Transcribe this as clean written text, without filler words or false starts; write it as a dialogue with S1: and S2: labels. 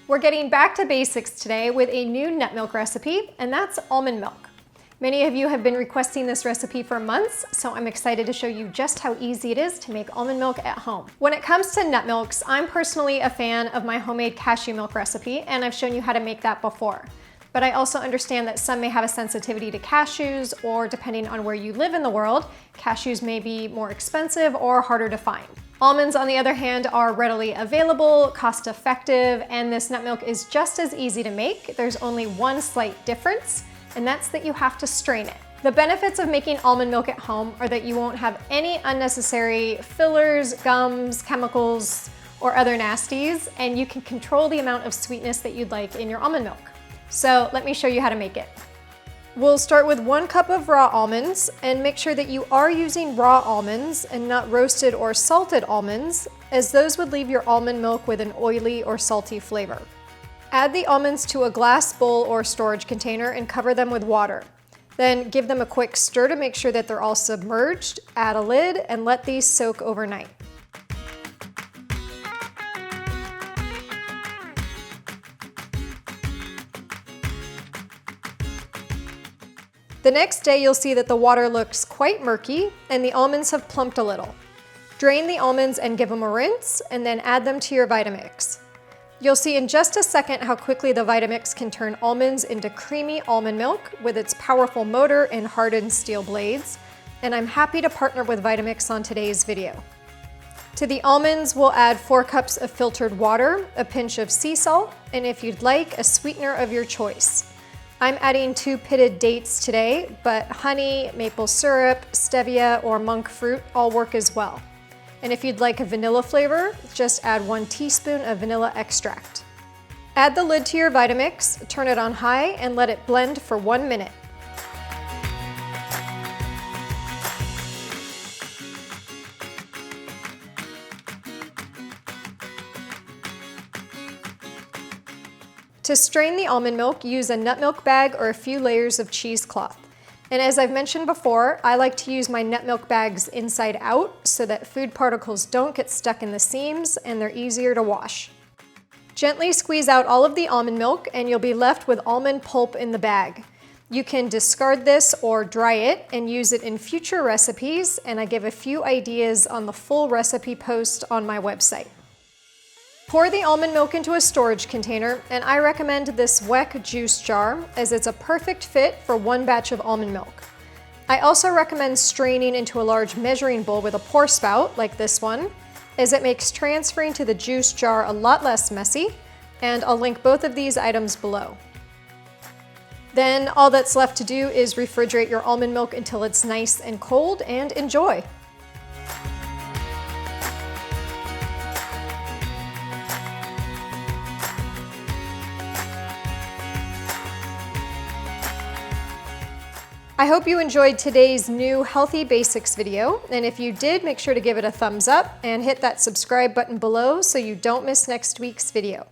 S1: We're getting back to basics today with a new nut milk recipe, and that's almond milk. Many of you have been requesting this recipe for months, so I'm excited to show you just how easy it is to make almond milk at home. When it comes to nut milks, I'm personally a fan of my homemade cashew milk recipe, and I've shown you how to make that before. But I also understand that some may have a sensitivity to cashews, or depending on where you live in the world, cashews may be more expensive or harder to find. Almonds, on the other hand, are readily available, cost-effective, and this nut milk is just as easy to make. There's only one slight difference, and that's that you have to strain it. The benefits of making almond milk at home are that you won't have any unnecessary fillers, gums, chemicals, or other nasties, and you can control the amount of sweetness that you'd like in your almond milk. So let me show you how to make it. We'll start with 1 cup of raw almonds, and make sure that you are using raw almonds and not roasted or salted almonds, as those would leave your almond milk with an oily or salty flavor. Add the almonds to a glass bowl or storage container and cover them with water. Then give them a quick stir to make sure that they're all submerged, add a lid, and let these soak overnight. The next day, you'll see that the water looks quite murky and the almonds have plumped a little. Drain the almonds and give them a rinse, and then add them to your Vitamix. You'll see in just a second how quickly the Vitamix can turn almonds into creamy almond milk with its powerful motor and hardened steel blades, and I'm happy to partner with Vitamix on today's video. To the almonds, we'll add 4 cups of filtered water, a pinch of sea salt, and if you'd like, a sweetener of your choice. I'm adding 2 pitted dates today, but honey, maple syrup, stevia, or monk fruit all work as well. And if you'd like a vanilla flavor, just add 1 teaspoon of vanilla extract. Add the lid to your Vitamix, turn it on high, and let it blend for 1 minute. To strain the almond milk, use a nut milk bag or a few layers of cheesecloth. And as I've mentioned before, I like to use my nut milk bags inside out so that food particles don't get stuck in the seams and they're easier to wash. Gently squeeze out all of the almond milk and you'll be left with almond pulp in the bag. You can discard this or dry it and use it in future recipes, and I give a few ideas on the full recipe post on my website. Pour the almond milk into a storage container, and I recommend this Weck juice jar as it's a perfect fit for 1 batch of almond milk. I also recommend straining into a large measuring bowl with a pour spout like this one, as it makes transferring to the juice jar a lot less messy, and I'll link both of these items below. Then all that's left to do is refrigerate your almond milk until it's nice and cold, and enjoy. I hope you enjoyed today's new Healthy Basics video, and if you did, make sure to give it a thumbs up and hit that subscribe button below so you don't miss next week's video.